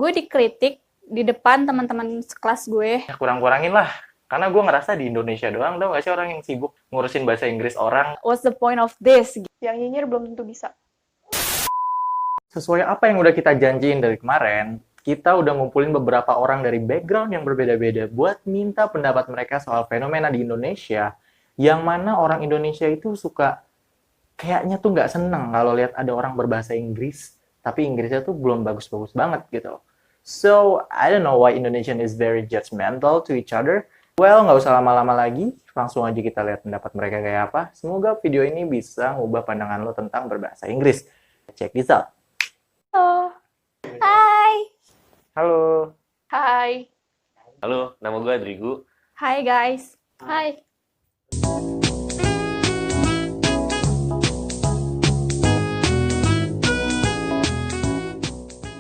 Gue dikritik di depan teman-teman sekelas gue. Ya, kurang-kurangin lah. Karena gue ngerasa di Indonesia doang, tau gak sih orang yang sibuk ngurusin bahasa Inggris orang. What's the point of this? Yang nyinyir belum tentu bisa. Sesuai apa yang udah kita janjiin dari kemarin, kita udah ngumpulin beberapa orang dari background yang berbeda-beda buat minta pendapat mereka soal fenomena di Indonesia, yang mana orang Indonesia itu suka kayaknya tuh nggak seneng kalau lihat ada orang berbahasa Inggris, tapi Inggrisnya tuh belum bagus-bagus banget gitu. So, I don't know why Indonesian is very judgmental to each other. Well, nggak usah lama-lama lagi, langsung aja kita lihat pendapat mereka kayak apa. Semoga video ini bisa ngubah pandangan lo tentang berbahasa Inggris. Check this out. Oh. Hai. Halo. Hai. Halo, nama gue Adrigu. Hai guys. Hai.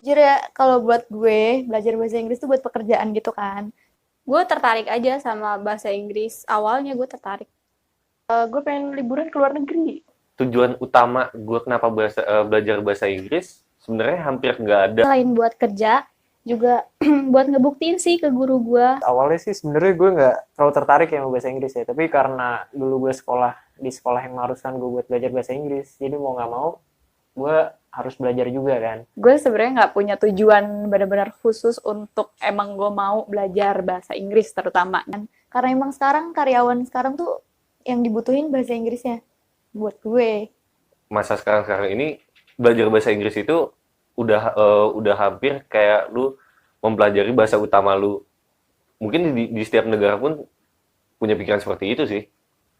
Jujur ya, kalau buat gue, belajar bahasa Inggris tuh buat pekerjaan gitu kan. Gue tertarik aja sama bahasa Inggris. Awalnya gue tertarik. Gue pengen liburan ke luar negeri. Tujuan utama gue kenapa belajar bahasa Inggris sebenarnya hampir nggak ada. Selain buat kerja, juga buat ngebuktiin sih ke guru gue. Awalnya sih sebenarnya gue nggak terlalu tertarik ya sama bahasa Inggris ya, tapi karena dulu gue di sekolah yang mengharuskan gue buat belajar bahasa Inggris, jadi mau nggak mau gue harus belajar juga kan. Gue sebenarnya nggak punya tujuan benar-benar khusus untuk emang gue mau belajar bahasa Inggris terutama kan. Karena emang sekarang karyawan sekarang tuh yang dibutuhin bahasa Inggrisnya buat gue. Masa sekarang ini belajar bahasa Inggris itu udah hampir kayak lu mempelajari bahasa utama lu. Mungkin di setiap negara pun punya pikiran seperti itu sih.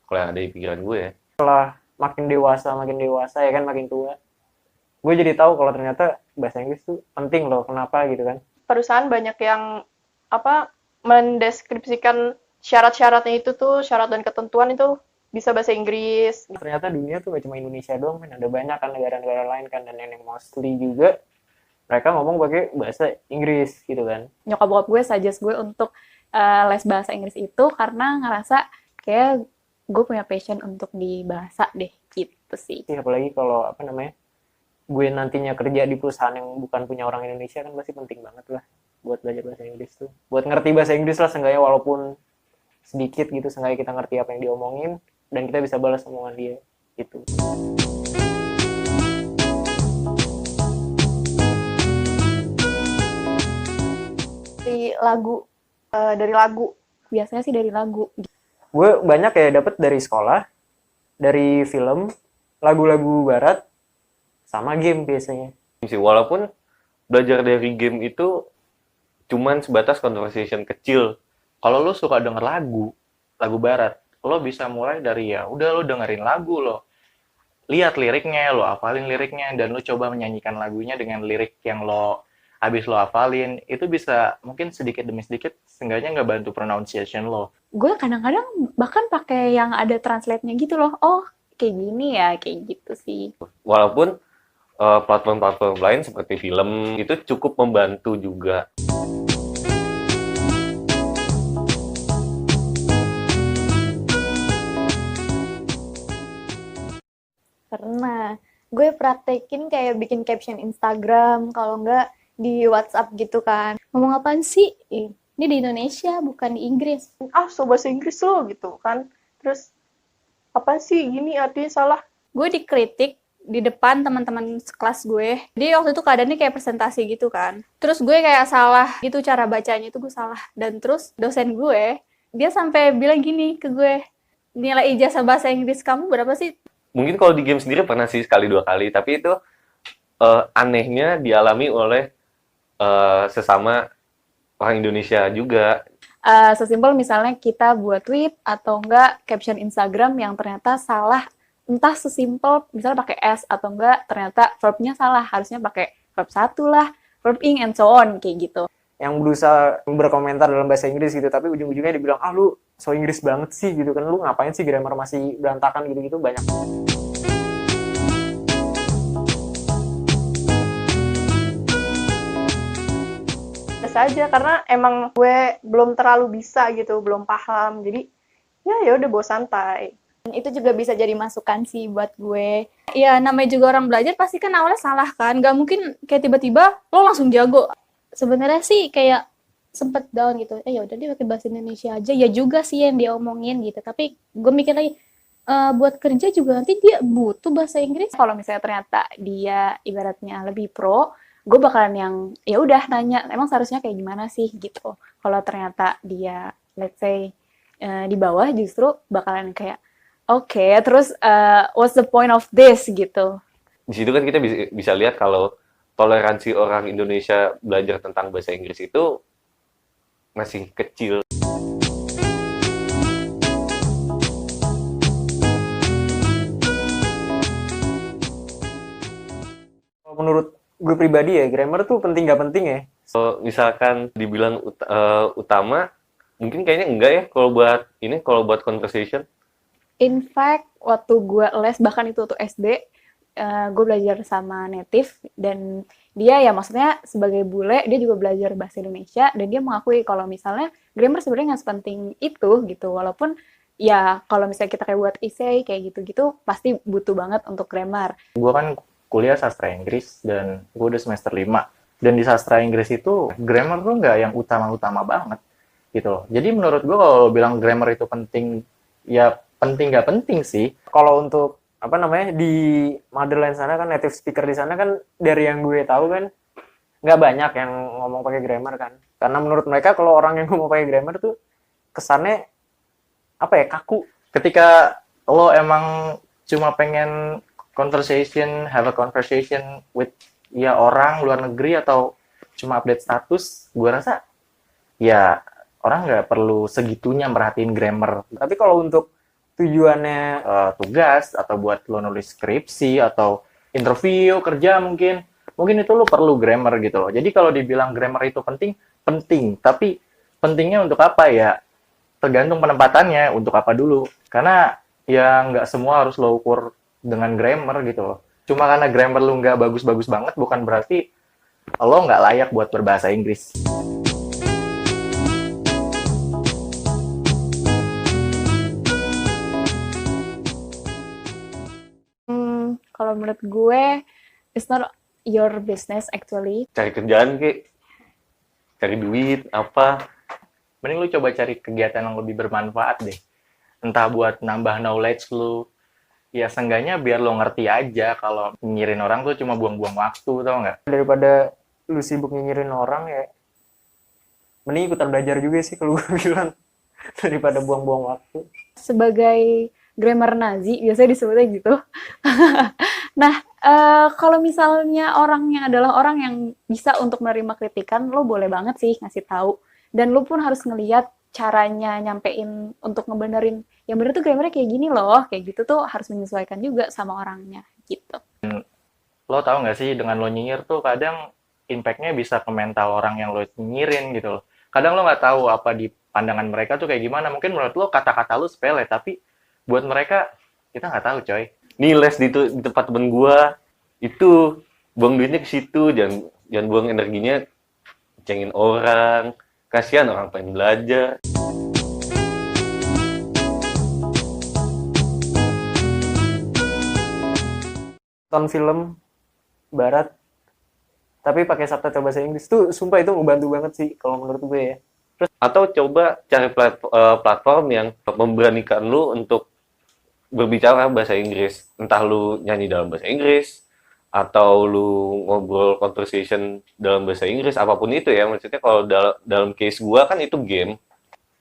Kalau yang ada di pikiran gue ya. Makin dewasa ya kan, makin tua, gue jadi tahu kalau ternyata bahasa Inggris tuh penting loh. Kenapa gitu kan? Perusahaan banyak yang mendeskripsikan syarat-syaratnya itu tuh, syarat dan ketentuan itu bisa bahasa Inggris. Ternyata dunia tuh gak cuma Indonesia doang, men. Ada banyak kan negara-negara lain kan, dan yang mostly juga mereka ngomong pakai bahasa Inggris gitu kan. Nyokap bokap gue suggest gue untuk les bahasa Inggris itu karena ngerasa kayak gue punya passion untuk di bahasa deh, gitu sih. Apalagi kalau gue nantinya kerja di perusahaan yang bukan punya orang Indonesia kan pasti penting banget lah buat belajar bahasa Inggris tuh. Buat ngerti bahasa Inggris lah seenggaknya, walaupun sedikit gitu, seenggaknya kita ngerti apa yang diomongin dan kita bisa balas omongan dia gitu. Dari lagu. Biasanya sih dari lagu. Gue banyak ya dapet dari sekolah, dari film, lagu-lagu barat, sama game biasanya. Walaupun belajar dari game itu cuman sebatas conversation kecil. Kalau lo suka denger lagu barat, lo bisa mulai dari ya udah lo dengerin lagu lo. Lihat liriknya, lo hafalin liriknya, dan lo coba menyanyikan lagunya dengan lirik yang habis lo hafalin. Itu bisa mungkin sedikit demi sedikit seenggaknya nggak bantu pronunciation lo. Gue kadang-kadang bahkan pakai yang ada translate-nya gitu loh. Oh, kayak gini ya, kayak gitu sih. Walaupun platform-platform lain seperti film itu cukup membantu juga. Pernah. Gue praktekin kayak bikin caption Instagram, kalau enggak di WhatsApp gitu kan. Ngomong apaan sih? Ini di Indonesia, bukan di Inggris. So bahasa Inggris lo gitu kan. Terus apa sih gini artinya salah. Gue dikritik di depan teman-teman sekelas gue. Jadi waktu itu keadaannya kayak presentasi gitu kan. Terus gue kayak salah gitu, cara bacanya itu gue salah. Dan terus dosen gue, dia sampai bilang gini ke gue, nilai ijazah bahasa Inggris kamu berapa sih? Mungkin kalau di game sendiri pernah sih sekali dua kali, tapi itu anehnya dialami oleh sesama orang Indonesia juga. Sesimpel misalnya kita buat tweet atau enggak caption Instagram yang ternyata salah, entah sesimpel misalnya pakai S atau enggak ternyata verbnya salah, harusnya pakai verb 1 lah, verb ing and so on, kayak gitu. Yang berusaha berkomentar dalam bahasa Inggris gitu, tapi ujung-ujungnya dibilang, lu so Inggris banget sih gitu kan, lu ngapain sih grammar masih berantakan gitu-gitu, banyak. Saja karena emang gue belum terlalu bisa gitu, belum paham. Jadi ya udah bawa santai. Itu juga bisa jadi masukan sih buat gue. Ya namanya juga orang belajar pasti kan awalnya salah kan. Gak mungkin kayak tiba-tiba lo langsung jago. sebenarnya sih kayak sempet down gitu. Ya udah dia pakai bahasa Indonesia aja. Ya juga sih yang dia omongin gitu. Tapi gue mikir lagi, buat kerja juga nanti dia butuh bahasa Inggris. Kalau misalnya ternyata dia ibaratnya lebih pro, gue bakalan yang ya udah nanya, emang seharusnya kayak gimana sih gitu. Kalau ternyata dia let's say di bawah, justru bakalan kayak oke, terus what's the point of this gitu. Di situ kan kita bisa lihat kalau toleransi orang Indonesia belajar tentang bahasa Inggris itu masih kecil. Kalau menurut gue pribadi ya, grammar tuh penting gak penting ya. Kalau misalkan dibilang utama, mungkin kayaknya enggak ya kalau buat conversation. In fact, waktu gue les, bahkan itu waktu SD, gue belajar sama native, dan dia ya maksudnya sebagai bule, dia juga belajar bahasa Indonesia, dan dia mengakui kalau misalnya grammar sebenarnya nggak sepenting itu gitu, walaupun ya kalau misalnya kita kayak buat essay kayak gitu-gitu, pasti butuh banget untuk grammar. Gue kan kuliah sastra Inggris dan gue udah semester 5. Dan di sastra Inggris itu grammar tuh nggak yang utama-utama banget gitu loh. Jadi menurut gue kalau bilang grammar itu penting, ya penting nggak penting sih. Kalau untuk apa namanya di motherland sana kan, native speaker di sana kan, dari yang gue tahu kan nggak banyak yang ngomong pakai grammar kan. Karena menurut mereka kalau orang yang ngomong pakai grammar tuh kesannya apa ya, kaku. Ketika lo emang cuma pengen have a conversation with ya orang luar negeri atau cuma update status, gue rasa ya orang nggak perlu segitunya merhatiin grammar. Tapi kalau untuk tujuannya Tugas atau buat lo nulis skripsi atau interview kerja mungkin itu lo perlu grammar gitu loh. Jadi kalau dibilang grammar itu penting, tapi pentingnya untuk apa ya? Tergantung penempatannya, untuk apa dulu. Karena ya nggak semua harus lo ukur dengan grammar gitu loh. Cuma karena grammar lo nggak bagus-bagus banget, bukan berarti lo nggak layak buat berbahasa Inggris. Kalau menurut gue, it's not your business actually. Cari kerjaan cari duit, apa. Mending lu coba cari kegiatan yang lebih bermanfaat deh. Entah buat nambah knowledge lu, ya seenggaknya biar lo ngerti aja kalau nyinyirin orang tuh cuma buang-buang waktu, tau nggak? daripada lu sibuk nyinyirin orang ya, mending ikutan belajar juga sih kalau gue bilang, daripada buang-buang waktu. Sebagai grammar Nazi, biasanya disebutnya gitu. Nah, kalau misalnya orangnya adalah orang yang bisa untuk menerima kritikan, lo boleh banget sih ngasih tahu. Dan lo pun harus ngeliat caranya nyampein untuk ngebenerin. Yang bener tuh grammarnya kayak gini loh, kayak gitu tuh harus menyesuaikan juga sama orangnya, gitu. Lo tau nggak sih, dengan lo nyinyir tuh kadang impact-nya bisa ke mental orang yang lo nyinyirin gitu loh. Kadang lo nggak tahu apa di pandangan mereka tuh kayak gimana. Mungkin menurut lo kata-kata lo sepele, tapi buat mereka kita nggak tahu coy. Nih les di tempat temen gua itu buang duitnya ke situ, jangan buang energinya cengin orang, kasihan orang pengen belajar. Nonton film barat tapi pakai subtitle bahasa Inggris tuh sumpah itu ngebantu banget sih kalau menurut gue ya. Atau coba cari platform yang memberanikan lu untuk berbicara bahasa Inggris. Entah lu nyanyi dalam bahasa Inggris, atau lu ngobrol conversation dalam bahasa Inggris, apapun itu ya. Maksudnya kalau dalam case gua kan itu game.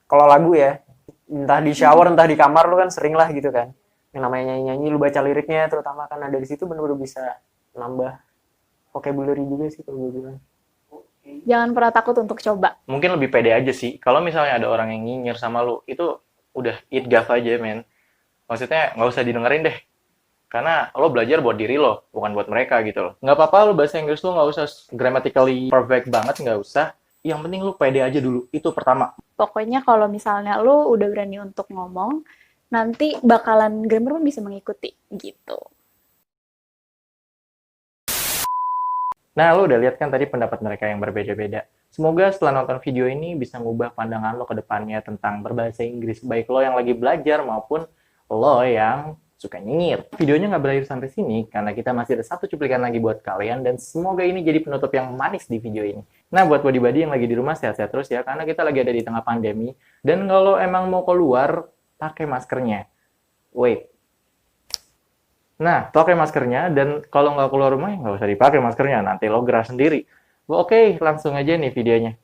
Kalau lagu ya, entah di shower, entah di kamar, lu kan sering lah gitu kan. Yang namanya nyanyi-nyanyi, lu baca liriknya, terutama kan ada di situ bener-bener bisa nambah vocabulary juga sih kalau gue bilang. Jangan pernah takut untuk coba. Mungkin lebih pede aja sih. Kalau misalnya ada orang yang nyinyir sama lu, itu udah eat gaff aja, men. Maksudnya nggak usah didengerin deh. Karena lo belajar buat diri lo, bukan buat mereka gitu loh. Nggak apa-apa lo bahasa Inggris lo nggak usah grammatically perfect banget, nggak usah. Yang penting lo pede aja dulu, itu pertama. Pokoknya kalau misalnya lo udah berani untuk ngomong, nanti bakalan grammar pun bisa mengikuti, gitu. Nah, lo udah lihat kan tadi pendapat mereka yang berbeda-beda. Semoga setelah nonton video ini bisa ngubah pandangan lo ke depannya tentang berbahasa Inggris. Baik lo yang lagi belajar maupun lo yang suka nyinyir. Videonya nggak berakhir sampai sini, karena kita masih ada satu cuplikan lagi buat kalian, dan semoga ini jadi penutup yang manis di video ini. Nah, buat body-body yang lagi di rumah, sehat-sehat terus ya, karena kita lagi ada di tengah pandemi, dan kalau emang mau keluar, pakai maskernya. Wait. Nah, pakai maskernya, dan kalau nggak keluar rumah, ya nggak usah dipakai maskernya, nanti lo gerah sendiri. Oke, langsung aja nih videonya.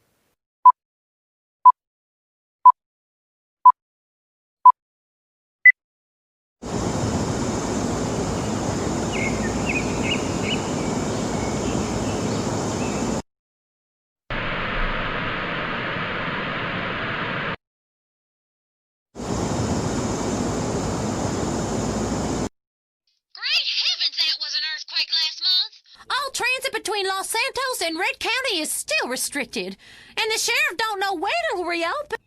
Great heavens, that was an earthquake last month! All transit between Los Santos and Red County is still restricted, and the sheriff don't know when it'll reopen.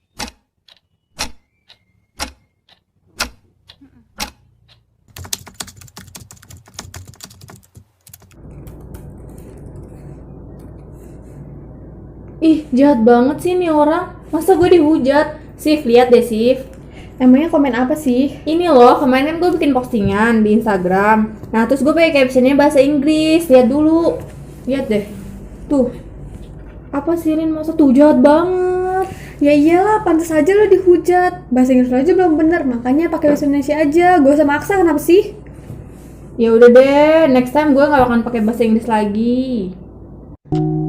Ih, jahat banget sih nih orang. Masa gue dihujat? Sif, lihat deh Sif. Emangnya komen apa sih? Ini loh, kemarin kan gue bikin postingan di Instagram. Nah, terus gue pakai captionnya bahasa Inggris. Lihat dulu. Lihat deh. Tuh. Apa sih Rin? Masa tuh jahat banget? Ya iyalah, pantas aja lo dihujat. Bahasa Inggris lo aja belum bener, makanya pakai bahasa Indonesia aja. Gak usah maksa, kenapa sih? Ya udah deh, next time gue gak akan pakai bahasa Inggris lagi.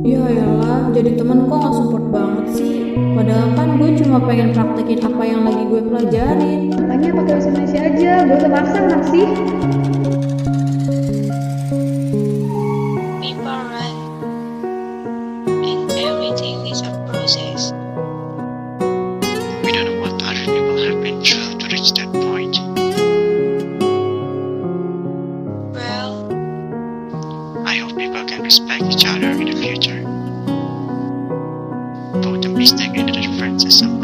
Ya elah, jadi temen kok gak support banget sih. Padahal kan gue cuma pengen praktekin apa yang lagi gue pelajarin. Makanya pakai bahasa Indonesia aja. Gak usah maksa, kenapa sih? People run, and everything is a process. We don't know what other people have been through to reach that point. Well, I hope people can respect each other in the future. Both the mistake and the differences of